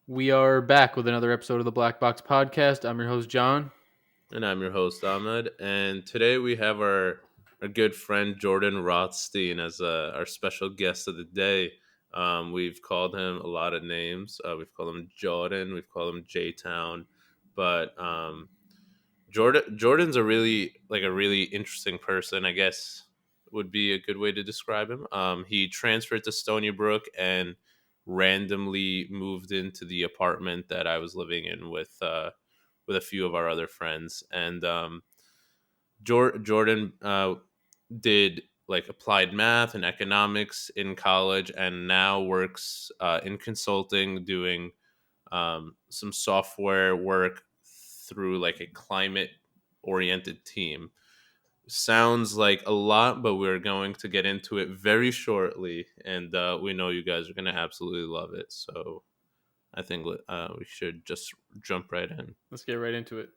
We are back with another episode of the Black Box Podcast. I'm your host, John. And I'm your host, Ahmed. And today we have our good friend Jordan Rothstein as our special guest of the day. We've called him a lot of names. We've called him Jordan. We've called him J-Town. But Jordan's a really interesting person, I guess would be a good way to describe him. He transferred to Stony Brook and randomly moved into the apartment that I was living in with a few of our other friends. And Jordan did like applied math and economics in college, and now works in consulting, doing some software work through like a climate oriented team. Sounds like a lot, but we're going to get into it very shortly, and we know you guys are going to absolutely love it. So I think we should just jump right in. Let's get right into it.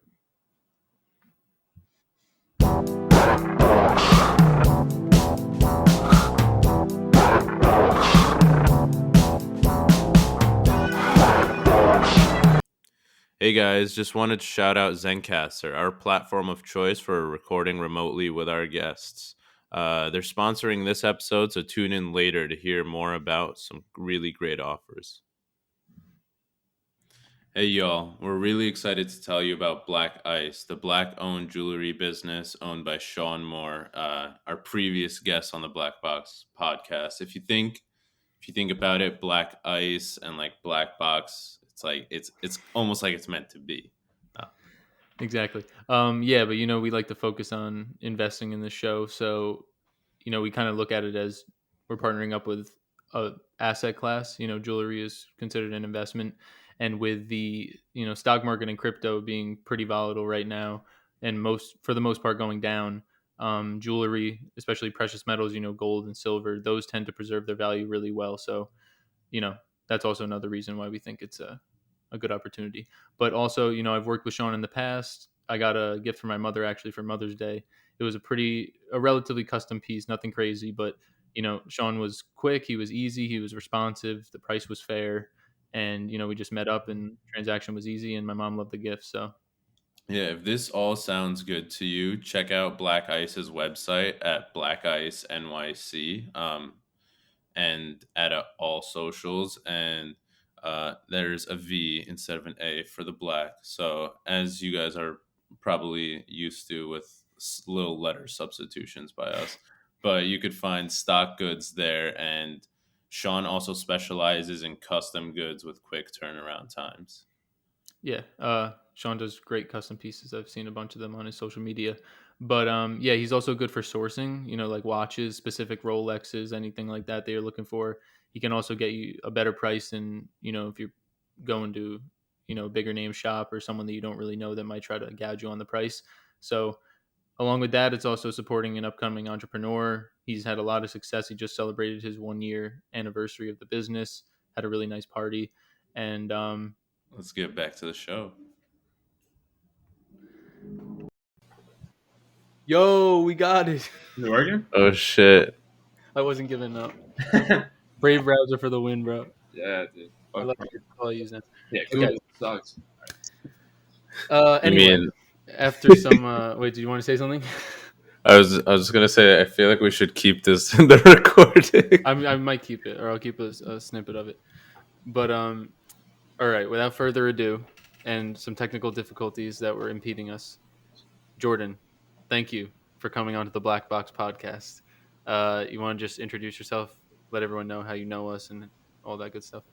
Hey guys, just wanted to shout out Zencaster, our platform of choice for recording remotely with our guests. They're sponsoring this episode, so tune in later to hear more about some really great offers. Hey y'all, we're really excited to tell you about Blvck Ice, the black-owned jewelry business owned by Sean Moore, our previous guest on the Black Box podcast. If you think about it, Blvck Ice and like Black Box, it's almost like it's meant to be. Uh, Exactly. Yeah, but we like to focus on investing in the show. So, we kind of look at it as we're partnering up with a asset class. Jewelry is considered an investment. And with the, stock market and crypto being pretty volatile right now and for the most part going down, jewelry, especially precious metals, gold and silver, those tend to preserve their value really well. So, you know, that's also another reason why we think it's a good opportunity. But also, I've worked with Sean in the past. I got a gift for my mother actually for Mother's Day. It was a relatively custom piece, nothing crazy, but Sean was quick, he was easy, he was responsive, the price was fair, and we just met up and transaction was easy, and my mom loved the gift. So yeah, if this all sounds good to you, check out Black Ice's website at Black Ice NYC. And at all socials, and there's a V instead of an A for the black. So as you guys are probably used to with little letter substitutions by us, but you could find stock goods there, and Sean also specializes in custom goods with quick turnaround times. yeah, Sean does great custom pieces. I've seen a bunch of them on his social media. But yeah, he's also good for sourcing, like watches, specific Rolexes, anything like that you're looking for. He can also get you a better price than, if you're going to, a bigger name shop or someone that you don't really know that might try to gouge you on the price. So along with that, it's also supporting an upcoming entrepreneur. He's had a lot of success. He just celebrated his 1 year anniversary of the business, had a really nice party. And Let's get back to the show. yo, we got it. Is it working? Oh shit. I wasn't giving up. Brave browser for the win, bro. Yeah, dude. I Fuck. love your call using. Yeah, Okay. Google sucks. You Anyway, mean after some wait, do you want to say something? I was just gonna say I feel like we should keep this in the recording. I might keep it, or I'll keep a snippet of it. But all right. Without further ado, and some technical difficulties that were impeding us, Jordan, thank you for coming on to the Black Box podcast. You want to just introduce yourself, let everyone know how you know us, and all that good stuff.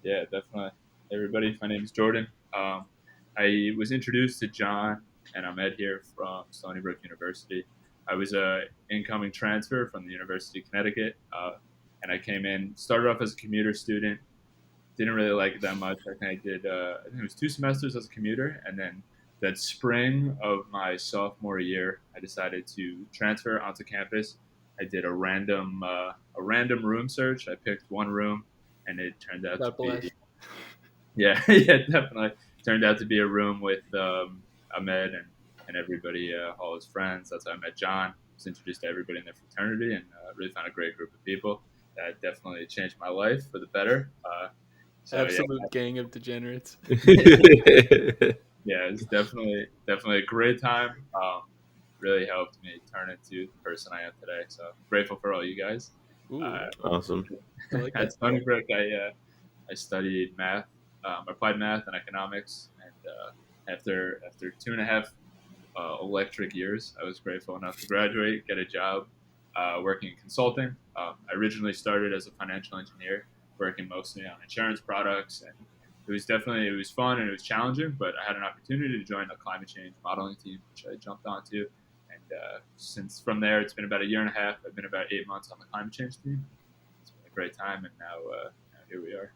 Yeah, definitely. Hey, everybody, my name is Jordan. I was introduced to John and Ahmed here from Stony Brook University. I was a incoming transfer from the University of Connecticut, and I came in, started off as a commuter student. Didn't really like it that much. I think I think it was 2 semesters as a commuter, and then that spring of my sophomore year, I decided to transfer onto campus. I did a random room search. I picked one room, and it turned out to God bless. be yeah, yeah, definitely turned out to be a room with Ahmed and everybody, all his friends. That's how I met John. Was introduced to everybody in their fraternity, and really found a great group of people. That definitely changed my life for the better. So Absolute gang of degenerates. yeah, it's definitely a great time. Really helped me turn into the person I am today. So grateful for all you guys. Ooh, Uh, Awesome. I like at that. Stony Brook, I studied math, applied math and economics, and after 2.5 electric years, I was grateful enough to graduate, get a job working in consulting. I originally started as a financial engineer, working mostly on insurance products, and it was fun and it was challenging. But I had an opportunity to join the climate change modeling team, which I jumped onto. And since from there, it's been about a year and a half. I've been about 8 months on the climate change team. It's been a great time, and now here we are.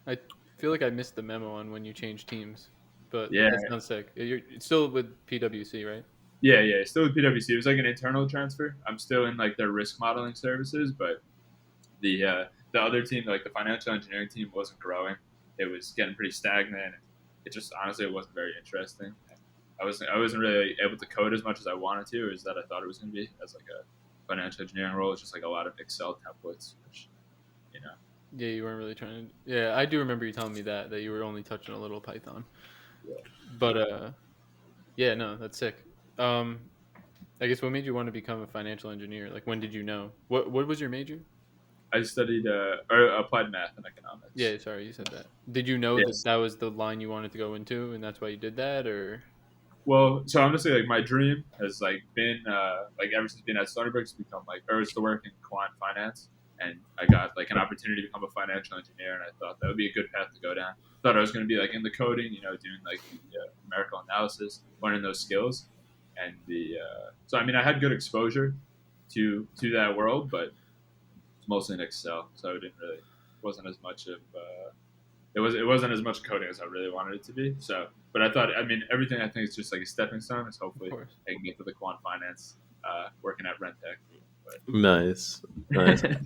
I feel like I missed the memo on when you changed teams, but Yeah, that sounds sick. You're still with PwC, right? yeah. Still with PwC. It was like an internal transfer. I'm still in like their risk modeling services, but the other team, like the financial engineering team, wasn't growing. It was getting pretty stagnant. It just honestly it wasn't very interesting. And I wasn't really able to code as much as I wanted to, or as that I thought it was going to be as like a financial engineering role. It's just like a lot of Excel templates, which you know. Yeah, you weren't really trying to. Yeah, I do remember you telling me that you were only touching a little Python. Yeah. But yeah, no, that's sick. Um, I guess what made you want to become a financial engineer? Like, when did you know? What was your major? I studied or applied math and economics. Yeah, sorry, you said that. Did you know that Yes. that was the line you wanted to go into, and that's why you did that, or? Well, so honestly, like my dream has like been like ever since being at Stony Brook, to become like or is to work in quant finance, and I got like an opportunity to become a financial engineer, and I thought that would be a good path to go down. Thought I was going to be like in the coding, doing like the numerical analysis, learning those skills, and the so I mean I had good exposure to that world, but it's mostly in Excel, so it didn't really wasn't as much of it wasn't as much coding as I really wanted it to be. So, but I mean, everything I think is just like a stepping stone. Is Of hopefully course. I can get to the quant finance, working at Rentec. Nice. Nice. But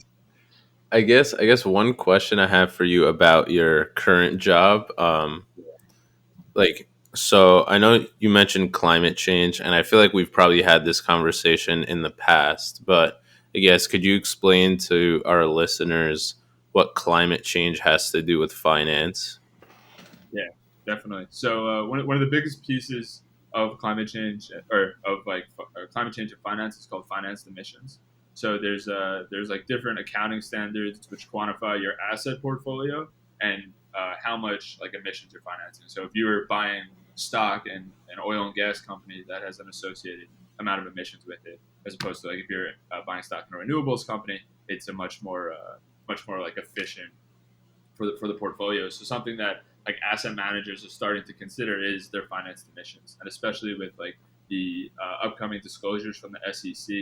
I guess one question I have for you about your current job, like, so I know you mentioned climate change, and I feel like we've probably had this conversation in the past, but I guess could you explain to our listeners what climate change has to do with finance? yeah, definitely. So one of the biggest pieces of climate change or of like climate change and finance is called financed emissions. So there's like different accounting standards which quantify your asset portfolio and how much like emissions you're financing. So if you were buying stock in an oil and gas company, that has an associated amount of emissions with it, as opposed to like if you're buying stock in a renewables company, it's a much more like efficient for the portfolio. So something that like asset managers are starting to consider is their financed emissions, and especially with like the upcoming disclosures from the SEC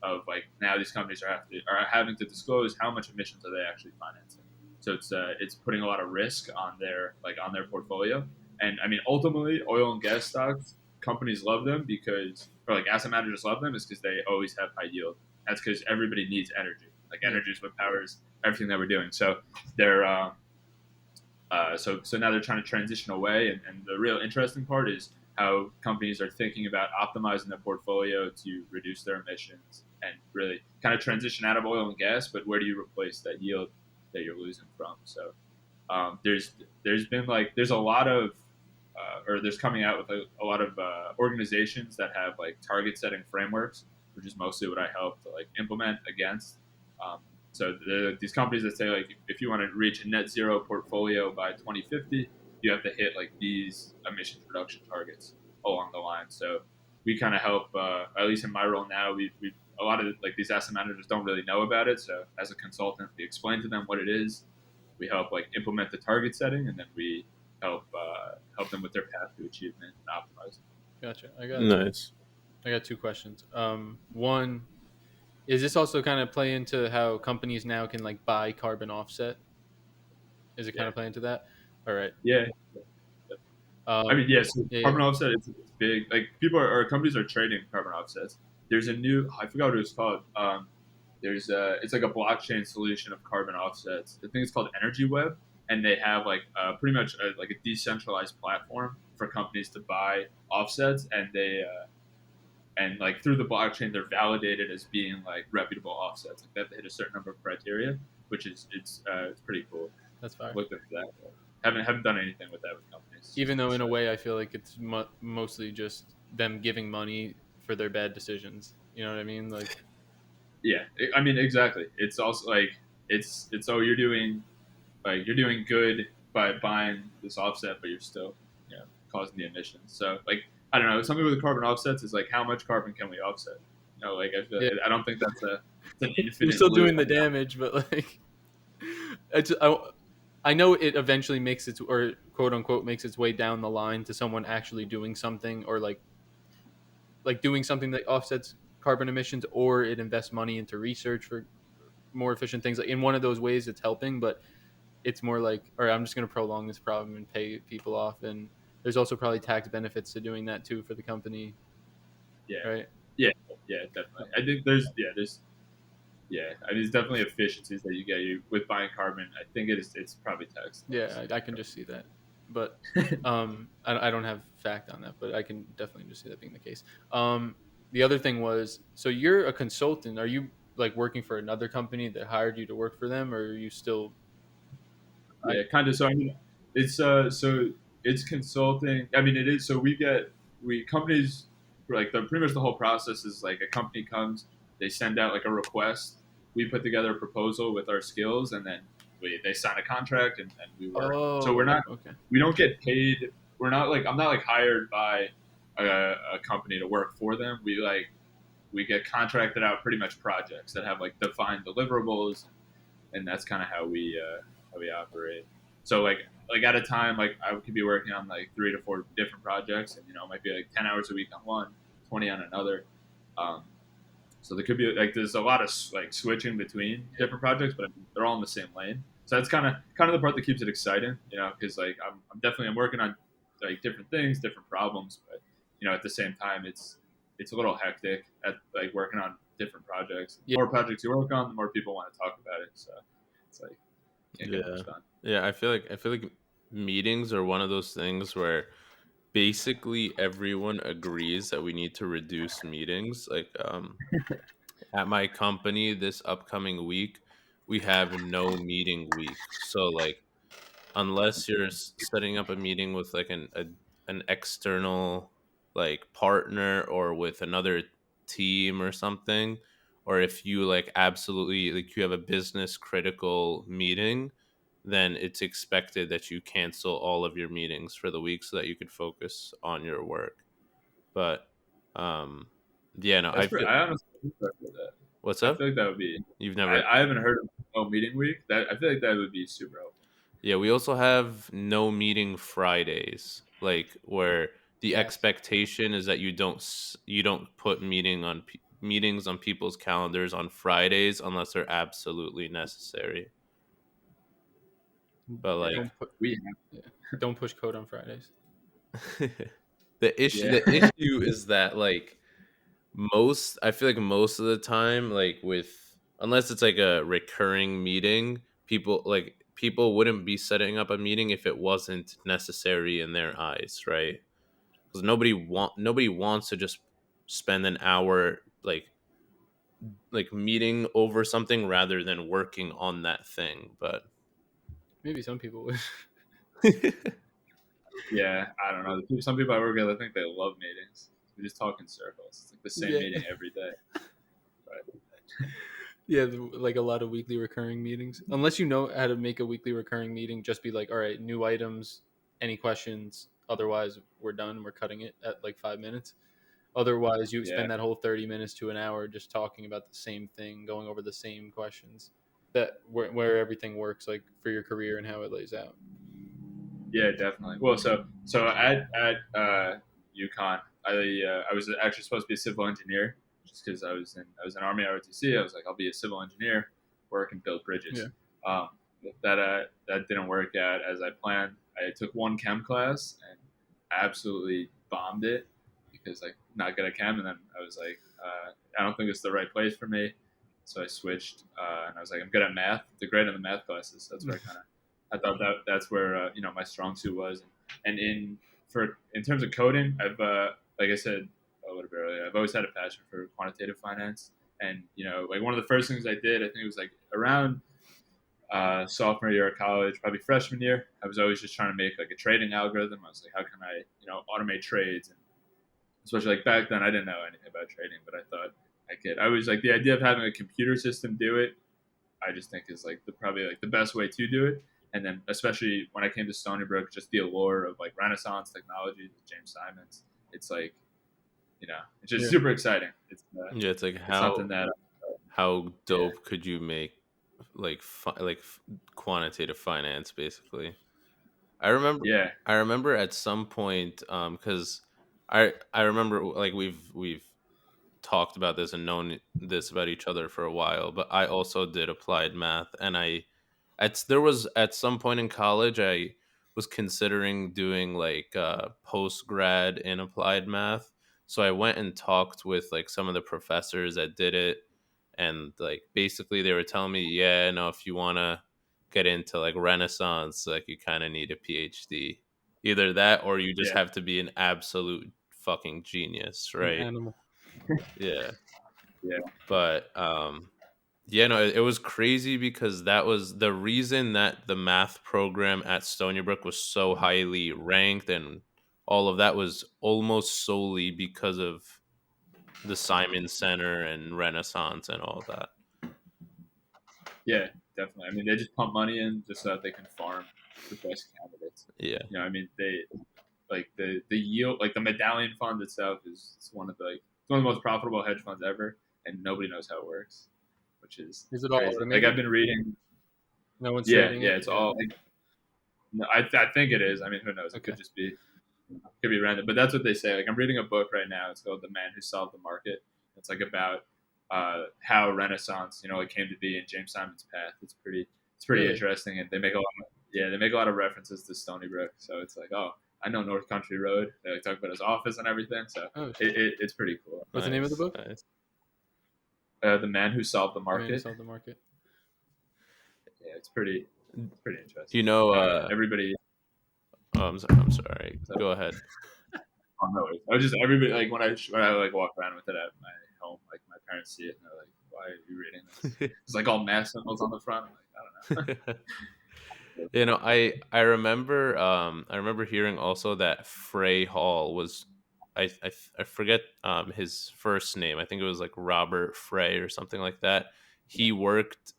of like now these companies are having to disclose how much emissions are they actually financing. So it's putting a lot of risk on their portfolio. And I mean ultimately oil and gas stocks companies love them because or like asset managers love them is because they always have high yield. That's because everybody needs energy. Like Yeah. energy is what powers everything that we're doing. So they're so now they're trying to transition away, and the real interesting part is how companies are thinking about optimizing their portfolio to reduce their emissions and really kind of transition out of oil and gas. But where do you replace that yield that you're losing from? So there's been like there's a lot of or there's coming out with a lot of organizations that have like target setting frameworks, which is mostly what I help to like implement against. Um, so these companies that say like if you want to reach a net zero portfolio by 2050, you have to hit like these emissions reduction targets along the line. So we kind of help, at least in my role now, we a lot of like these asset managers don't really know about it. So as a consultant, we explain to them what it is. We help like implement the target setting, and then we help them with their path to achievement and optimize. Gotcha. Nice. I got two questions. One, is this also kind of play into how companies now can like buy carbon offset? Is it kind Yeah, of play into that? All right. yeah. I mean, Um, yeah. So yeah, yeah. carbon offset, it's big. Like people are or companies are trading carbon offsets. There's a new I forgot what it was called. There's it's like a blockchain solution of carbon offsets. The thing is called Energy Web, and they have like pretty much like a decentralized platform for companies to buy offsets, and like through the blockchain they're validated as being like reputable offsets. Like they have to hit a certain number of criteria, which is it's pretty cool. That's fire. looked into that. Haven't done anything with that with companies. Even though in a So, way I feel like it's mostly just them giving money for their bad decisions. You know what I mean? Like, yeah, I mean exactly. It's also like it's oh you're doing good by buying this offset, but you're still causing the emissions. So like I don't know, something with the carbon offsets is like how much carbon can we offset? Like yeah, I don't think it's an you're infinite still doing loop. the damage, but like, I know it eventually makes its or quote unquote makes its way down the line to someone actually doing something or like doing something that offsets carbon emissions, or it invests money into research for more efficient things. Like in one of those ways, it's helping, but it's more like, all right, I'm just going to prolong this problem and pay people off. And there's also probably tax benefits to doing that too for the company, Yeah, right? yeah, yeah, definitely. I think I mean, there's definitely efficiencies that you get with buying carbon. I think it's probably tax laws. Yeah, I can just see that, but I don't have fact on that, but I can definitely just see that being the case. The other thing was, so you're a consultant. Are you like working for another company that hired you to work for them, or are you still? I, Yeah, kind of. So I mean, so it's consulting. I mean, it is. So we companies like the pretty much the whole process is like a company comes, they send out like a request, we put together a proposal with our skills, and then they sign a contract and we work. So oh, okay. we don't get paid. We're not like I'm not like hired by a company to work for them. We get contracted out pretty much projects that have like defined deliverables, and that's kind of how we operate. So like at a time, like I could be working on like 3 to 4 different projects, and it might be like 10 hours a week on one, 20 on another. Um, so there could be like there's a lot of like switching between different projects, but they're all in the same lane. So that's kind of the part that keeps it exciting, because like I'm working on like different things, different problems, but at the same time it's a little hectic at like working on different projects. The Yeah, more projects you work on, the more people want to talk about it. So it's like can't get Yeah. much done. Yeah, I feel like meetings are one of those things where basically everyone agrees that we need to reduce meetings. Like at my company this upcoming week, we have no meeting week. So like unless you're setting up a meeting with like an external like partner or with another team or something, or if you like absolutely like you have a business critical meeting, then it's expected that you cancel all of your meetings for the week so that you could focus on your work. But um yeah, no, That's pretty. I honestly prefer that. what's I up? feel like that would be. You've never. I haven't heard of no meeting week. That I feel like that would be super helpful. Yeah, we also have no meeting Fridays, like where the yes. expectation is that you don't put meetings on people's calendars on Fridays unless they're absolutely necessary. But Yeah, Don't like put we have. yeah. Don't push code on Fridays. Yeah, the issue is that like most I feel like most of the time like with unless it's like a recurring meeting, people wouldn't be setting up a meeting if it wasn't necessary in their eyes, right? Because nobody wants to just spend an hour like meeting over something rather than working on that thing. But Maybe some people would. yeah. I don't know. Some people I work with, I think they love meetings. We just talk in circles. It's like the same Yeah. meeting every day. But Yeah, like a lot of weekly recurring meetings. Unless you know how to make a weekly recurring meeting, just be like, all right, new items, any questions? Otherwise, we're done. We're cutting it at like 5 minutes. Otherwise, you yeah, spend that whole 30 minutes to an hour just talking about the same thing, going over the same questions. That where everything works like for your career and how it lays out. yeah, definitely. Well, so at UConn, I was actually supposed to be a civil engineer just because I was in Army ROTC. I was like, I'll be a civil engineer, work and build Yeah. bridges. Um, that didn't work out as I planned. I took one chem class and absolutely bombed it because like not good at chem, and then I was like, I don't think it's the right place for me. So I switched, and I was like, I'm good at math. Did great in the math classes. That's where I thought that's where my strong suit was. And in terms of coding, I've like I said a little bit earlier, I've always had a passion for quantitative finance. And like one of the first things I did, I think it was like around sophomore year of college, probably freshman year. I was always just trying to make like a trading algorithm. I was like, how can I, automate trades? And especially like back then, I didn't know anything about trading, but I thought I could. I was like the idea of having a computer system do it. I just think is like probably like the best way to do it. And then especially when I came to Stony Brook, just the allure of like Renaissance technology, James Simons. It's like it's just Yeah. super exciting. Yeah, it's like It's something that how yeah dope could you make like quantitative finance basically. I remember yeah I remember at some point cuz I remember like we've talked about this and known this about each other for a while, but I also did applied math, and there was at some point in college I was considering doing like post grad in applied math. So I went and talked with like some of the professors that did it, and like basically they were telling me, yeah, no, if you want to get into like Renaissance, like you kind of need a PhD. Either that or you just yeah have to be an absolute fucking genius, An right? animal. Yeah. yeah But yeah, no, it was crazy because that was the reason that the math program at Stony Brook was so highly ranked, and all of that was almost solely because of the Simon Center and Renaissance and all that. yeah definitely. I mean, they just pump money in just so that they can farm the best candidates. Yeah. I mean, they like the yield, like the Medallion Fund itself is it's one of the it's one of the most profitable hedge funds ever, and nobody knows how it works, which is Is it all crazy. Like I've automated? been reading, No one's yeah, trading yeah, it. it's Yeah. all. Like, no, I think it is. I mean, who knows? It Okay. could just be could be random, but that's what they say. Like I'm reading a book right now. It's called "The Man Who Solved the Market." It's like about how Renaissance, like came to be in James Simon's path. It's pretty Really? interesting, and they make a lot of references to Stony Brook. So it's like, oh, I know North Country Road. They like talk about his office and everything. So Oh, it's pretty cool. what's the name of the Nice, book? nice. The Man Who Solved the The Man Who Market. Solved the Market. Yeah, it's pretty interesting. You know, Everybody. I'm sorry. So, Go ahead. oh, no worries. I was just everybody like when I like walk around with it at my home, like my parents see it and they're like, "Why are you reading this?" It's like all math symbols on the front. I'm like, I don't know. You know, I remember hearing also that Frey Hall was I forget his first name. I think it was like Robert Frey or something like that. He worked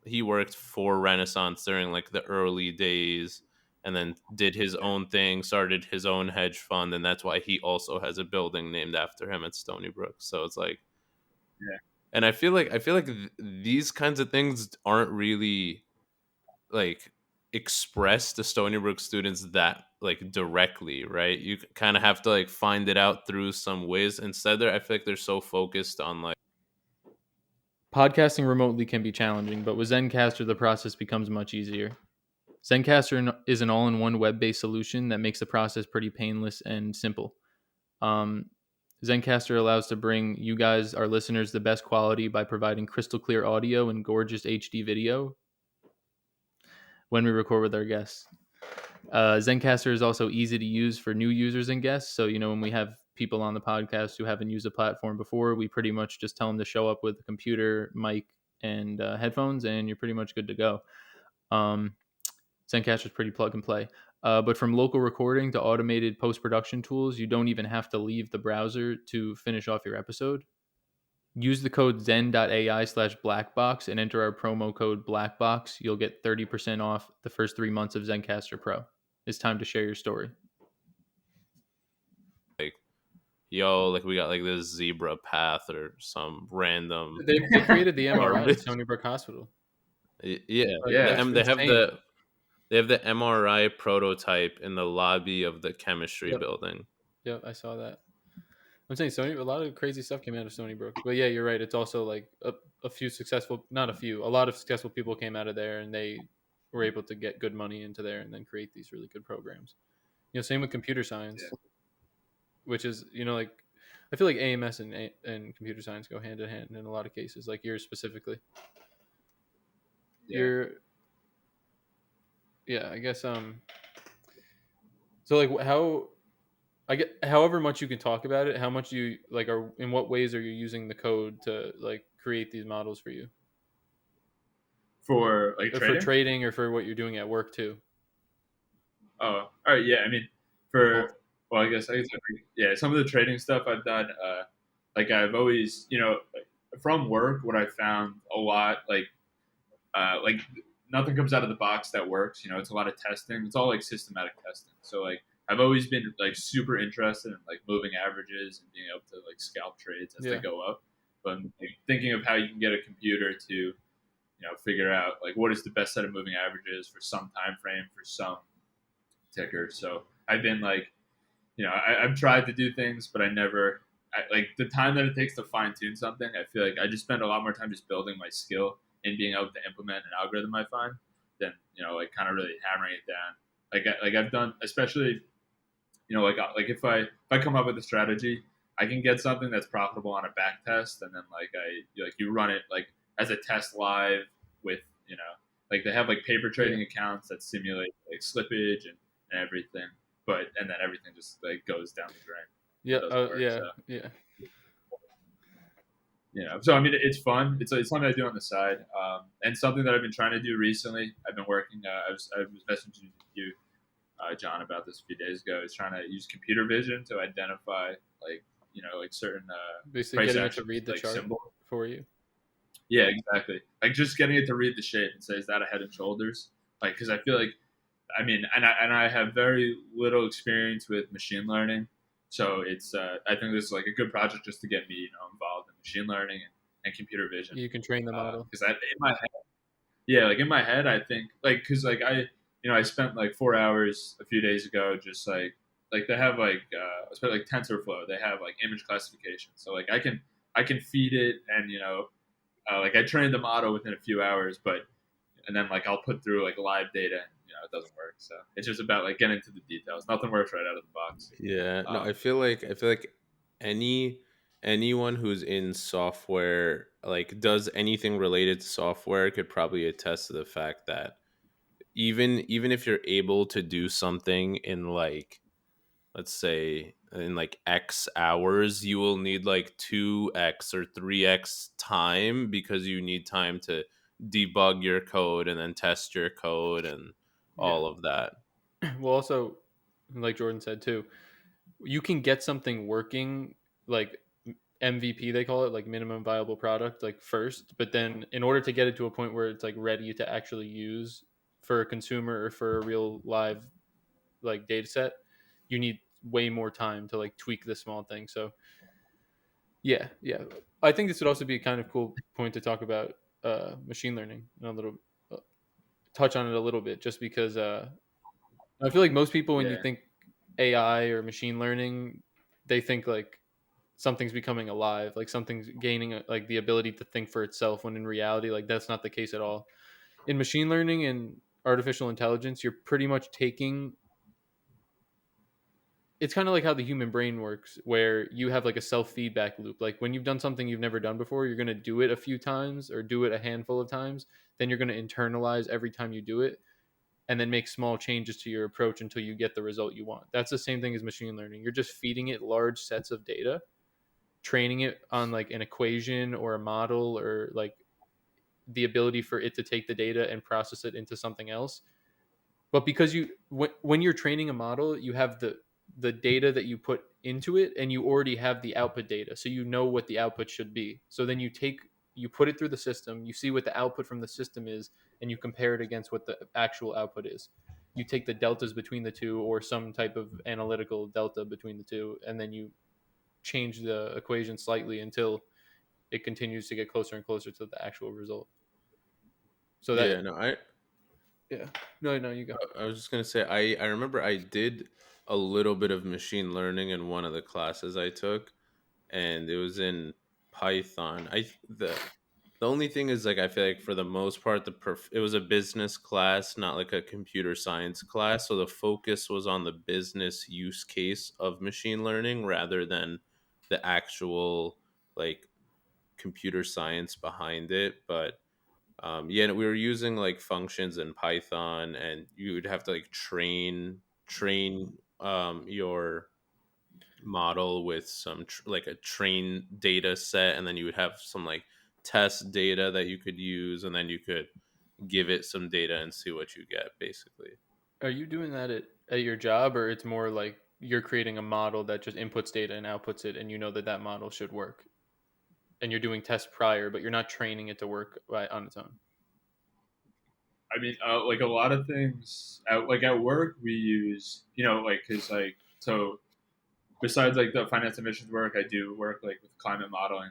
he worked for Renaissance during like the early days, and then did his Yeah, own thing, started his own hedge fund, and that's why he also has a building named after him at Stony Brook. So it's like, yeah, and I feel like these kinds of things aren't really like express to Stony Brook students that like directly, right? You kind of have to like find it out through some ways. Instead, I feel like they're so focused on like Podcasting remotely can be challenging, but with Zencaster, the process becomes much easier. Zencaster is an all-in-one web-based solution that makes the process pretty painless and simple. Um, Zencaster allows to bring you guys, our listeners, the best quality by providing crystal clear audio and gorgeous HD video when we record with our guests. Zencaster is also easy to use for new users and guests. So, when we have people on the podcast who haven't used the platform before, we pretty much just tell them to show up with a computer, mic, and headphones, and you're pretty much good to go. Zencaster is pretty plug and play. But from local recording to automated post production tools, you don't even have to leave the browser to finish off your episode. Use the code zen.ai/blackbox and enter our promo code blackbox. You'll get 30% off the first 3 months of Zencaster Pro. It's time to share your story. yo, like we got like this zebra path or some random They created the MRI at garbage. Stony Brook Hospital. Yeah, Like, yeah. it's they have insane. the MRI prototype in the lobby of the chemistry Yep. building. Yep, I saw that. I'm saying a lot of crazy stuff came out of Stony Brook. But yeah, you're right. It's also like a few successful, not a few, a lot of successful people came out of there and they were able to get good money into there and then create these really good programs. Same with computer science, Yeah, which is, like, I feel like AMS and computer science go hand in hand in a lot of cases, like yours specifically. yeah. Yeah, I guess, so like how, I get however much you can talk about it. How much you like are in what ways are you using the code to like create these models for you? For like or for trading. trading or for what you're doing at work too? Oh, all right. Yeah, I mean, Or both? for well, I guess yeah. Some of the trading stuff I've done, like I've always, like, from work, what I found a lot, like nothing comes out of the box that works. It's a lot of testing. It's all like systematic testing. So like I've always been like super interested in like moving averages and being able to like scalp trades as they Yeah. go up. But like, thinking of how you can get a computer to figure out like what is the best set of moving averages for some time frame for some ticker. So I've been like, I've tried to do things, but I never, like the time that it takes to fine tune something. I feel like I just spend a lot more time just building my skill and being able to implement an algorithm I find than like kind of really hammering it down. Like I've done, especially like if I come up with a strategy, I can get something that's profitable on a back test, and then like you run it like as a test live with like they have like paper Yeah. trading accounts that simulate like slippage and everything, but and then everything just like goes down the drain. Yeah. It doesn't work. Yeah. So Yeah. so I mean it's fun. It's something I do on the side, and something that I've been trying to do recently. I've been working. I was messaging you, John, about this a few days ago. Is trying to use computer vision to identify like like certain Basically price getting it action to read the like chart symbol. for you. Yeah, exactly. Like just getting it to read the shape and say is that a head and shoulders? Like because I feel like I mean, and I have very little experience with machine learning, so it's I think this is like a good project just to get me involved in machine learning and computer vision You can train the model. because in my head, yeah, like in my head, I think like because like I spent like 4 hours a few days ago just like they have like I like TensorFlow, they have like image classification, so like I can feed it and like I trained the model within a few hours, but and then like I'll put through like live data, and it doesn't work. So it's just about like getting into the details. Nothing works right out of the box. Yeah, no, Um, I feel like any anyone who's in software, like does anything related to software, could probably attest to the fact that even if you're able to do something in like, let's say, in like X hours, you will need like 2x or 3x time, because you need time to debug your code and then test your code and Yeah. all of that. Well, also, like Jordan said too, you can get something working like MVP they call it, like minimum viable product, like first, but then in order to get it to a point where it's like ready to actually use for a consumer or for a real live like data set, you need way more time to like tweak the small thing. So yeah, yeah. I think this would also be a kind of cool point to talk about machine learning and a little uh, touch on it a little bit, just because I feel like most people when you yeah, think AI or machine learning, they think like something's becoming alive, like something's gaining like the ability to think for itself. When in reality, like that's not the case at all. In machine learning and artificial intelligence, you're pretty much taking. It's kind of like how the human brain works, where you have like a self feedback loop. Like when you've done something you've never done before, you're going to do it a few times or do it a handful of times. Then you're going to internalize every time you do it and then make small changes to your approach until you get the result you want. That's the same thing as machine learning. You're just feeding it large sets of data, training it on like an equation or a model or like the ability for it to take the data and process it into something else. But because when you're training a model, you have the data that you put into it and you already have the output data, so you know what the output should be. So then you put it through the system, you see what the output from the system is, and you compare it against what the actual output is. You take the deltas between the two or some type of analytical delta between the two, and then you change the equation slightly until it continues to get closer and closer to the actual result. So that Yeah, no, yeah. No, no, you go. I was just gonna say, I remember I did a little bit of machine learning in one of the classes I took, and it was in Python. The only thing is, like, I feel like for the most part, it was a business class, not like a computer science class. So the focus was on the business use case of machine learning rather than the actual like computer science behind it. But yeah, we were using like functions in Python, and you would have to like train your model with some like a train data set, and then you would have some like test data that you could use, and then you could give it some data and see what you get, basically. Are you doing that at your job, or it's more like you're creating a model that just inputs data and outputs it, and you know that that model should work, and you're doing tests prior, but you're not training it to work on its own? I mean, like a lot of things, like at work, we use, like, because, like, so besides like the finance emissions work, I do work like with climate modeling.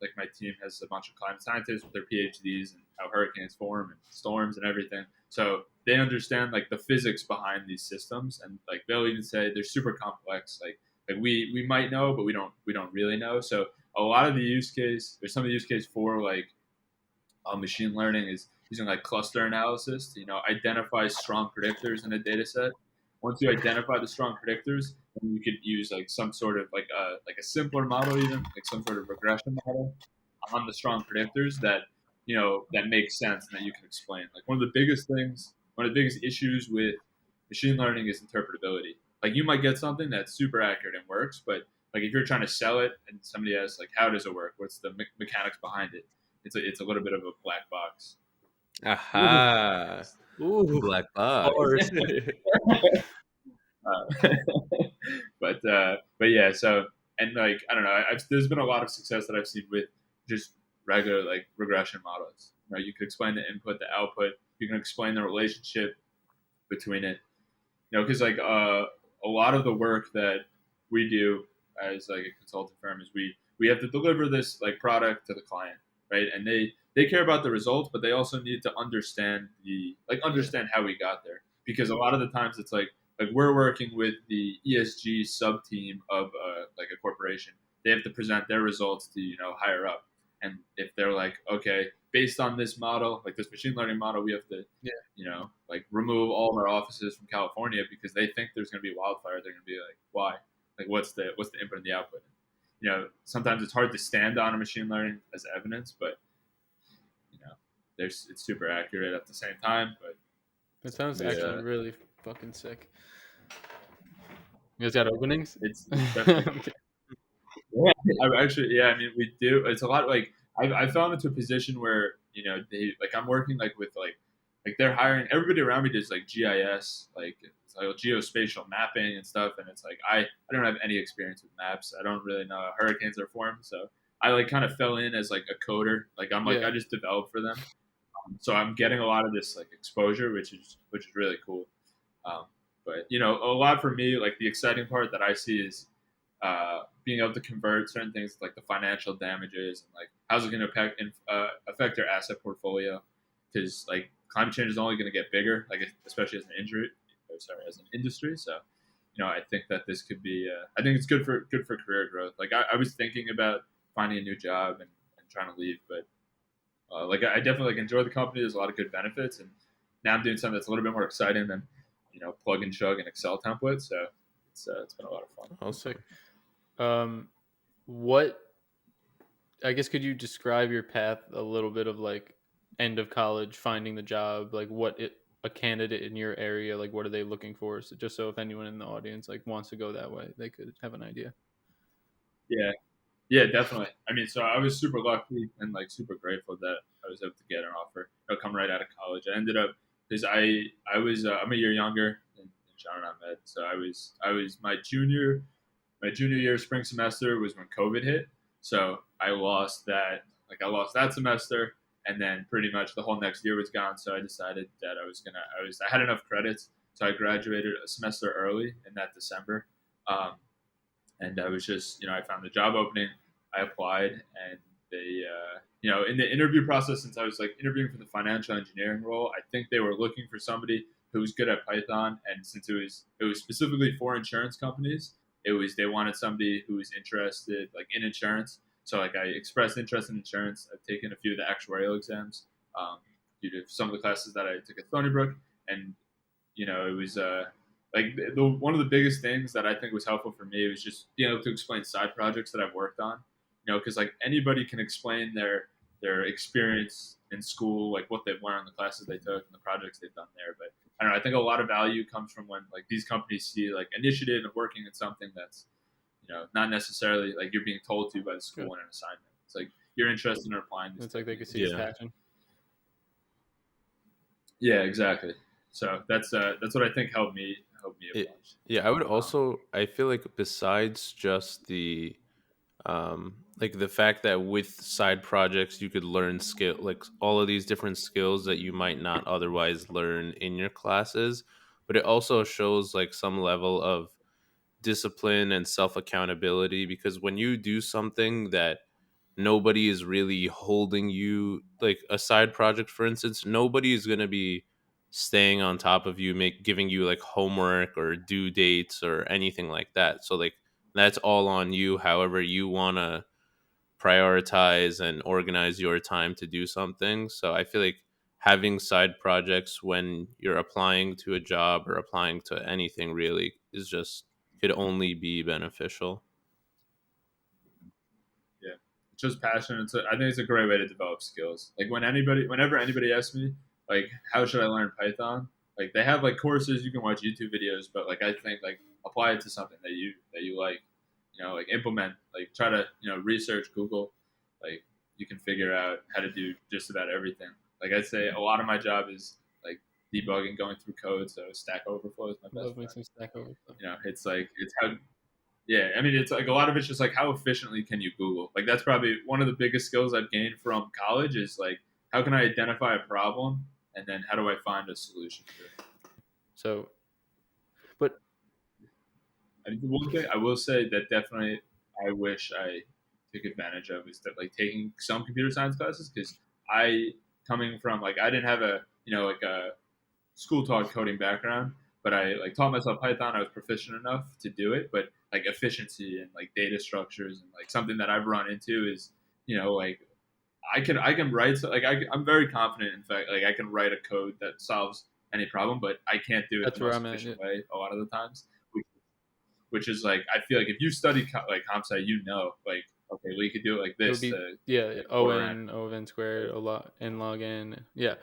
Like my team has a bunch of climate scientists with their PhDs and how hurricanes form and storms and everything. So they understand like the physics behind these systems, and like they'll even say they're super complex. Like we might know, but we don't really know. So a lot of the use case, there's some of the use case for like machine learning is using like cluster analysis to identify strong predictors in a data set. Once you identify the strong predictors, then you could use like some sort of like a simpler model, even like some sort of regression model on the strong predictors that makes sense and that you can explain. Like one of the biggest issues with machine learning is interpretability. Like you might get something that's super accurate and works, but like if you're trying to sell it and somebody asks like how does it work, what's the mechanics behind it, it's a little bit of a black box. Aha. Ooh, Black box. bars. uh, but yeah, so and like I don't know, there's been a lot of success that I've seen with just regular like regression models. You could explain the input, the output. You can explain the relationship between it. Because like a lot of the work that we do as like a consulting firm is we have to deliver this like product to the client, right? And they care about the results, but they also need to understand how we got there, because a lot of the times it's like we're working with the ESG sub team of like a corporation. They have to present their results to higher up, and if they're like, okay, based on this model, like this machine learning model, we have to Yeah. like remove all of our offices from California because they think there's going to be wildfire. They're going to be like, why? Like, what's the input and the output? Sometimes it's hard to stand on a machine learning as evidence, but it's super accurate at the same time. But That sounds actually Yeah. really fucking sick. You guys got openings? it's definitely yeah. I mean, we do. It's a lot like I fell into a position where they like I'm working like with like they're hiring everybody around me does like GIS, like it's like geospatial mapping and stuff, and it's like I don't have any experience with maps. I don't really know how hurricanes are formed, so I like kind of fell in as like a coder. Like I'm like Yeah. I just develop for them, so I'm getting a lot of this like exposure, which is really cool. Um, but a lot for me, like the exciting part that I see is being able to convert certain things like the financial damages and like how's it going to affect your asset portfolio, because like climate change is only going to get bigger, like especially as an as an industry. So I think that this could be I think it's good for career growth. Like I was thinking about finding a new job and trying to leave, but like I definitely like enjoy the company. There's a lot of good benefits, and now I'm doing something that's a little bit more exciting than plug and chug an Excel template. So it's been a lot of fun. Oh, sick. What, I guess, could you describe your path a little bit of like end of college, finding the job, like a candidate in your area, like what are they looking for? So just so if anyone in the audience like wants to go that way, they could have an idea. Yeah, yeah, definitely. I mean, so I was super lucky and like super grateful that I was able to get an offer. Come right out of college. I ended up because I was I'm a year younger than John and Ahmed, so I was my junior year spring semester was when COVID hit. So I lost that semester, and then pretty much the whole next year was gone. So I decided that I had enough credits, so I graduated a semester early in that December. Um, and I was just I found the job opening, I applied, and they in the interview process, since I was like interviewing for the financial engineering role, I think they were looking for somebody who was good at Python, and since it was specifically for insurance companies, they wanted somebody who was interested like in insurance. So like I expressed interest in insurance. I've taken a few of the actuarial exams due to some of the classes that I took at Stony Brook, and it was like one of the biggest things that I think was helpful for me was just being able to explain side projects that I've worked on. Because like anybody can explain their experience in school, like what they've learned, the classes they took, and the projects they've done there. But I don't know. I think a lot of value comes from when like these companies see like initiative and working in something that's not necessarily like you're being told to by the school in an assignment. It's like you're interested in applying these It's like they could techniques. see his Yeah. passion. Yeah, exactly. So that's what I think helped me a It, bunch. yeah, I would Um, also, I feel like besides just the like the fact that with side projects you could learn skill, like all of these different skills that you might not otherwise learn in your classes, but it also shows like some level of discipline and self accountability, because when you do something that nobody is really holding you, like a side project for instance, nobody is going to be staying on top of you, make giving you like homework or due dates or anything like that. So like that's all on you, however you want to prioritize and organize your time to do something. So I feel like having side projects when you're applying to a job or applying to anything really is just, could only be beneficial. yeah, it shows passion. I think it's a great way to develop skills. Like whenever anybody asks me, like, how should I learn Python? Like they have like courses you can watch YouTube videos, but like I think like apply it to something that you like. You know, like implement, like try to research Google, like you can figure out how to do just about everything. Like I'd say a lot of my job is like debugging, going through code. So Stack Overflow is my best Love me friend. some Stack Overflow. It's like it's how yeah, I mean, it's like a lot of it's just like how efficiently can you Google? Like that's probably one of the biggest skills I've gained from college is like how can I identify a problem and then how do I find a solution to it? So, but I mean, the one thing I will say that definitely I wish I took advantage of is that like taking some computer science classes because I coming from like I didn't have a like a school taught coding background, but I like taught myself Python. I was proficient enough to do it, but like efficiency and like data structures and like something that I've run into is like I can write like I'm very confident in fact like I can write a code that solves any problem, but I can't do it the that's where most I'm at. Yeah. efficient way a lot of the times, which is like I feel like if you study like comp sci, like okay, well you could do it like It would this be to yeah, like O order. n O of n squared a lot n log n. Yeah,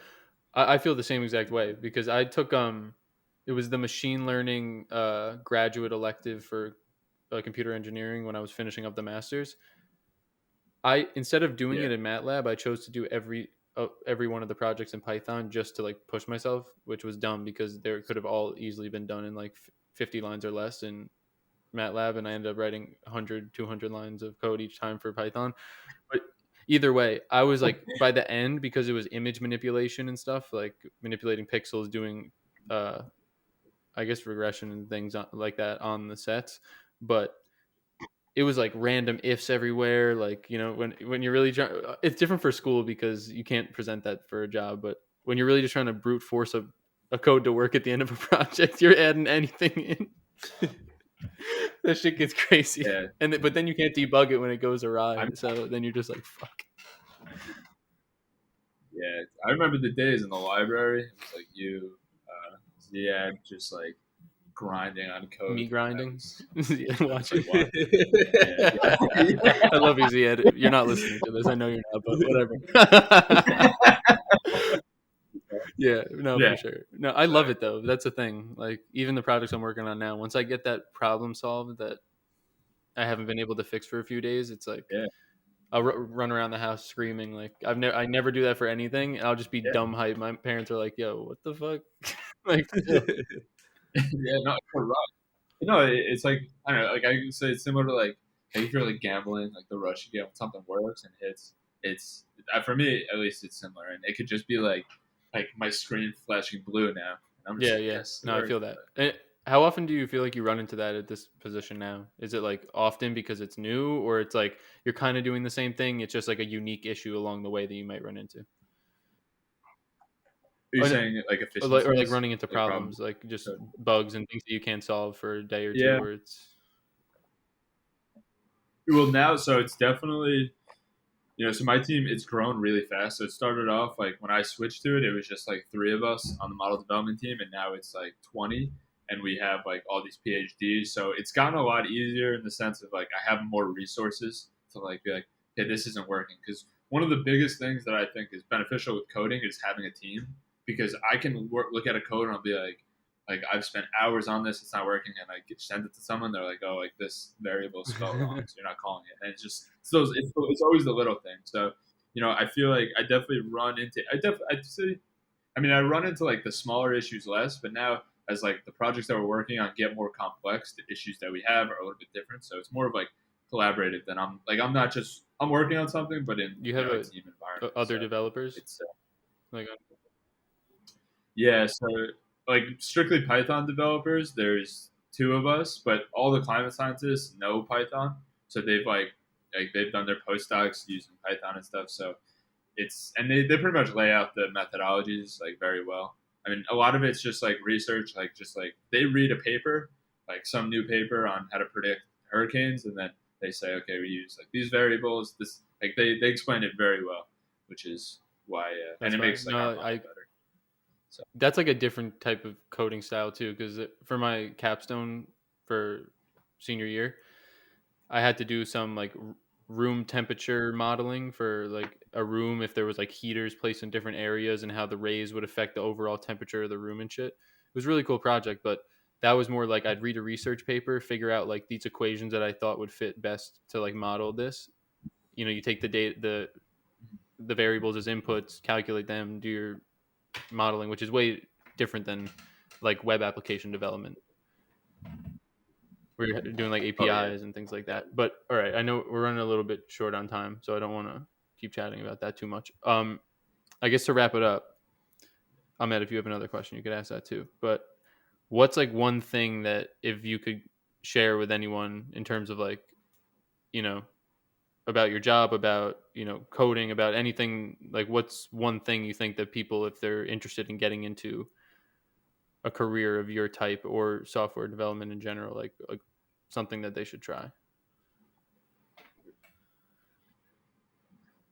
I feel the same exact way because I took it was the machine learning graduate elective for computer engineering when I was finishing up the masters. I instead of doing Yeah, it in MATLAB, I chose to do every one of the projects in Python just to like push myself, which was dumb because there could have all easily been done in like 50 lines or less in MATLAB, and I ended up writing 100, 200 lines of code each time for Python. But either way, I was like by the end because it was image manipulation and stuff, like manipulating pixels, doing uh I guess regression and things like that on the sets, but it was like random ifs everywhere. Like when you're really trying, it's different for school because you can't present that for a job. But when you're really just trying to brute force a code to work at the end of a project, you're adding anything in. That shit gets crazy, yeah. but then you can't debug it when it goes awry. I'm So then you're just like fuck. yeah. I remember the days in the library. It was like you, yeah, just like grinding on code. Me grinding. Yeah, I was watch like, wow. Yeah, I love you, Ziad. You're not listening to this. I know you're not, but whatever. Yeah, no, yeah, for sure. No, I love it exactly. though. That's the thing. Like even the projects I'm working on now, once I get that problem solved that I haven't been able to fix for a few days, it's like Yeah, I'll run around the house screaming. Like I never do that for anything. And I'll just be yeah, dumb hype. My parents are like, "Yo, what the fuck?" Like, yeah. No, you're right. No, it's like I don't know. Like I say, it's similar to like if you're like gambling, like the rush you get when something works and hits. It's for me at least it's similar, and it could just be like my screen flashing blue now, and I'm just yeah, like yeah. yes, it No, I worked. feel that. How often do you feel like you run into that at this position now? Is it like often because it's new, or it's like you're kind of doing the same thing? It's just like a unique issue along the way that you might run into, Are you saying like or like efficiencies, running into like problems? problems, like just bugs and things that you can't solve for a day or two, Yeah. where it's Well, now so it's definitely so my team it's grown really fast. So it started off like when I switched to it, it was just like three of us on the model development team, and now it's like 20, and we have like all these PhDs. So it's gotten a lot easier in the sense of like I have more resources to like be like, hey, this isn't working. Because one of the biggest things that I think is beneficial with coding is having a team because I can look at a code and I'll be like I've spent hours on this, it's not working, and I send it to someone, they're like, oh, like this variable is spelled wrong, so you're not calling it, and it's always the little thing. So I feel like I definitely run into I'd say I mean, I run into like the smaller issues less, but now as like the projects that we're working on get more complex, the issues that we have are a little bit different. So it's more of like collaborative than I'm not just I'm working on something, but in You have a team environment. other So developers it's like yeah. So like strictly Python developers, there's two of us, but all the climate scientists know Python, so they've done their postdocs using Python and stuff. So it's and they pretty much lay out the methodologies like very well. I mean, a lot of it's just like research, like just like they read a paper, like some new paper on how to predict hurricanes, and then they say, okay, we use like these variables. This like they explain it very well, which is why and that's it fine. makes like our No, model better. So that's like a different type of coding style too. Because for my capstone for senior year, I had to do some like room temperature modeling for like a room if there was like heaters placed in different areas and how the rays would affect the overall temperature of the room and shit. It was a really cool project, but that was more like I'd read a research paper, figure out like these equations that I thought would fit best to like model this. You know, you take the data, the variables as inputs, calculate them, do your modeling, which is way different than like web application development where you're doing like oh yeah, APIs and things like that. But all right, I know we're running a little bit short on time, so I don't want to keep chatting about that too much. I guess to wrap it up, Ahmed, if you have another question, you could ask that too. But what's like one thing that if you could share with anyone in terms of like, you know, about your job, about, you know, coding, about anything, like what's one thing you think that people, if they're interested in getting into a career of your type or software development in general, like something that they should try?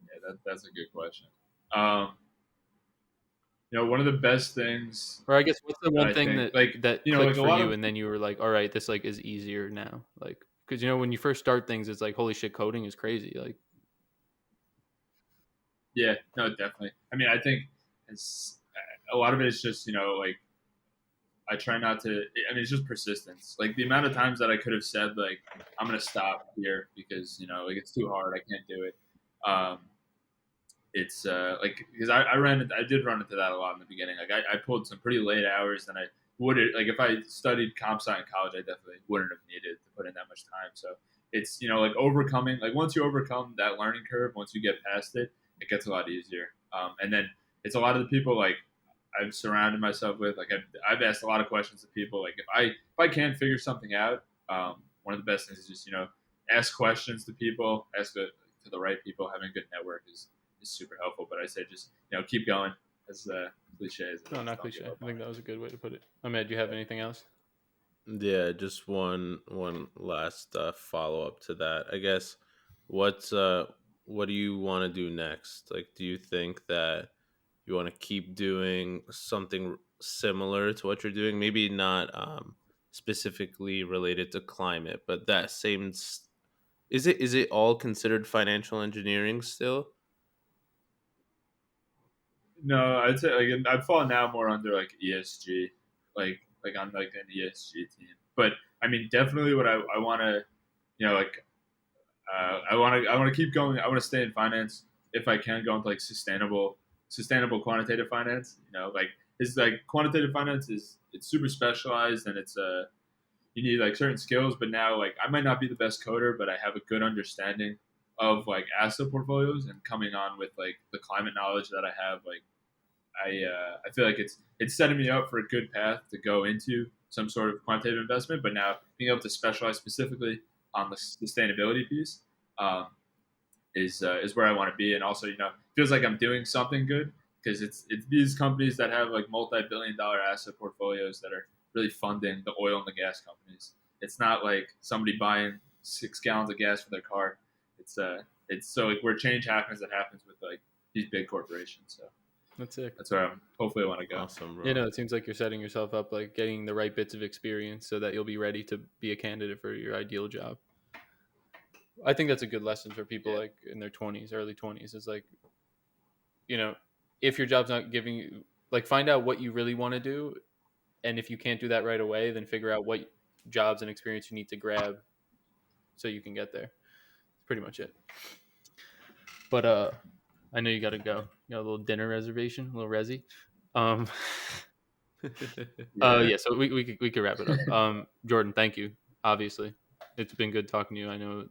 yeah, that's a good question. Um, one of the best things Or I guess what's the that one I thing think, that like clicked like a for lot you of and then you were like, all right, this like is easier now, like because you know when you first start things, it's like holy shit, coding is crazy. Like yeah, no, definitely. I mean, I think it's a lot of it is just like I try not to. I mean, it's just persistence. Like the amount of times that I could have said like I'm gonna stop here because like it's too hard. I can't do it. Um, it's like because I did run into that a lot in the beginning. Like I pulled some pretty late hours, and I would like if I studied comp sci in college, I definitely wouldn't have needed to put in that much time. So it's like overcoming like once you overcome that learning curve, once you get past it, it gets a lot easier. And then it's a lot of the people like I've surrounded myself with. Like I've asked a lot of questions to people. Like if I can't figure something out, one of the best things is just ask questions to people, to the right people. Having a good network is super helpful. But I say just keep going. As cliche as it no, is, not don't give cliche. up I on think that it. was a good way to put it. Ahmed, do you have Yeah. anything else? Yeah, just one last follow up to that. I guess what's what do you want to do next? Like, do you think that you want to keep doing something similar to what you're doing? Maybe not specifically related to climate, but that same. Is it all considered financial engineering still? No, I'd say like I'd fall now more under like ESG, like on like an ESG team. But I mean, definitely what I want to like I want to keep going. I want to stay in finance if I can go into like sustainable quantitative finance. Like it's like quantitative finance it's super specialized and it's you need like certain skills. But now like I might not be the best coder, but I have a good understanding of like asset portfolios and coming on with like the climate knowledge that I have. Like I feel like it's setting me up for a good path to go into some sort of quantitative investment. But now being able to specialize specifically on the sustainability piece is where I want to be, and also feels like I'm doing something good because it's these companies that have like multi-billion-dollar asset portfolios that are really funding the oil and the gas companies. It's not like somebody buying 6 gallons of gas for their car. It's so like where change happens, that happens with like these big corporations. So That's it. that's where I'm hopefully I want to go. Awesome, You bro. know, it seems like you're setting yourself up, like getting the right bits of experience so that you'll be ready to be a candidate for your ideal job. I think that's a good lesson for people Yeah. like in their 20s, early 20s. Is like, you know, if your job's not giving you, like, find out what you really want to do. And if you can't do that right away, then figure out what jobs and experience you need to grab so you can get there. That's pretty much it. But I know you got to go. You got a little dinner reservation, a little resi. Um, Yeah. yeah. So we could wrap it up. Jordan, thank you. Obviously, it's been good talking to you. I know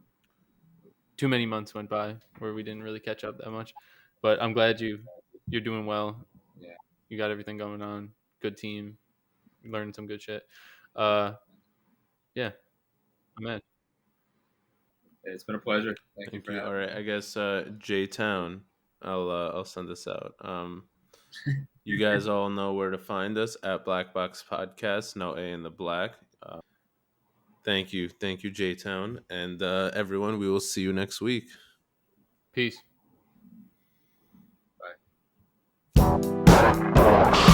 too many months went by where we didn't really catch up that much, but I'm glad you're doing well. Yeah. You got everything going on. Good team. Learning some good shit. Uh, yeah, I'm in. It's been a pleasure. Thank you Thank for you. All having right, I guess J Town. I'll send this out. You guys all know where to find us at Black Box Podcast. No A in the black. Thank you, J Town, and everyone. We will see you next week. Peace. me. Bye.